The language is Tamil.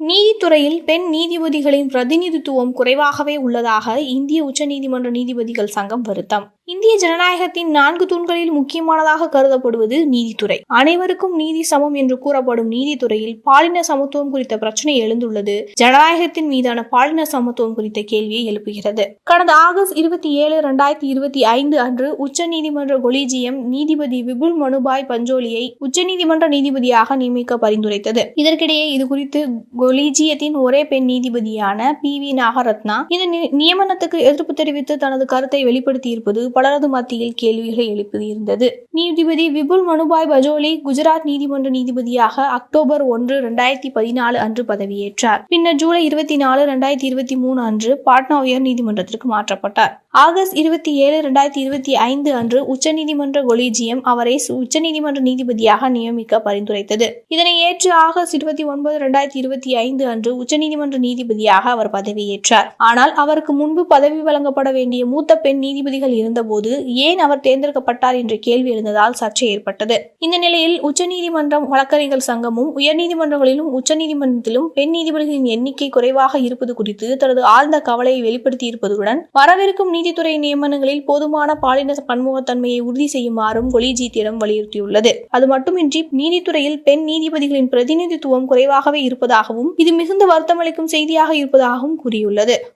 நீதித்துறையில் பெண் நீதிபதிகளின் பிரதிநிதித்துவம் குறைவாகவே உள்ளதாக இந்திய உச்சநீதிமன்ற நீதிபதிகள் சங்கம் வருத்தம். இந்திய ஜனநாயகத்தின் 4 தூண்களில் முக்கியமானதாக கருதப்படுவது நீதித்துறை. அனைவருக்கும் நீதி சமம் என்று கூறப்படும் நீதித்துறையில் பாலின சமத்துவம் குறித்த பிரச்சனை எழுந்துள்ளது ஜனநாயகத்தின் மீதான பாலின சமத்துவம் குறித்த கேள்வியை எழுப்புகிறது. கடந்த ஆகஸ்ட் 27, 2025 அன்று உச்சநீதிமன்ற கொலீஜியம் நீதிபதி விபுல் மனுபாய் பஞ்சோலியை உச்சநீதிமன்ற நீதிபதியாக நியமிக்க பரிந்துரைத்தது. இதற்கிடையே இது குறித்து கொலீஜியத்தின் ஒரே பெண் நீதிபதியான PV நாகரத்னா இந்த நியமனத்துக்கு எதிர்ப்பு தெரிவித்து தனது கருத்தை வெளிப்படுத்தியிருப்பது பலரது மத்தியில் கேள்விகளை எழுப்பியிருந்தது. நீதிபதி விபுல் மனுபாய் பஜோலி குஜராத் நீதிமன்ற நீதிபதியாக அக்டோபர் 1, 2014 அன்று பதவியேற்றார். பின்னர் ஜூலை 24, 2023 அன்று பாட்னா உயர் நீதிமன்றத்திற்கு மாற்றப்பட்டார். ஆகஸ்ட் 27, 2025 அன்று உச்சநீதிமன்ற கொலீஜியம் அவரை உச்சநீதிமன்ற நீதிபதியாக நியமிக்க பரிந்துரைத்தது. இதனை ஏற்று ஆகஸ்ட் 29, 2025 அன்று உச்சநீதிமன்ற நீதிபதியாக அவர் பதவியேற்றார். ஆனால் அவருக்கு முன்பு பதவி வழங்கப்பட வேண்டிய மூத்த பெண் நீதிபதிகள் இருந்தபோது ஏன் அவர் தேர்ந்தெடுக்கப்பட்டார் என்ற கேள்வி எழுந்ததால் சர்ச்சை ஏற்பட்டது. இந்த நிலையில் உச்சநீதிமன்றம் வழக்கறிஞர்கள் சங்கமும் உயர்நீதிமன்றங்களிலும் உச்சநீதிமன்றத்திலும் பெண் நீதிபதிகளின் எண்ணிக்கை குறைவாக இருப்பது குறித்து தனது ஆழ்ந்த கவலையை வெளிப்படுத்தியிருப்பதுடன் வரவிருக்கும் நீதித்துறை நியமனங்களில் போதுமான பாலின பன்முகத்தன்மையை உறுதி செய்யுமாறும் கொலீஜியத்திடம் வலியுறுத்தியுள்ளது. அது மட்டுமின்றி நீதித்துறையில் பெண் நீதிபதிகளின் பிரதிநிதித்துவம் குறைவாகவே இருப்பதாகவும் இது மிகுந்த வருத்தமளிக்கும் செய்தியாக இருப்பதாகவும் கூறியுள்ளது.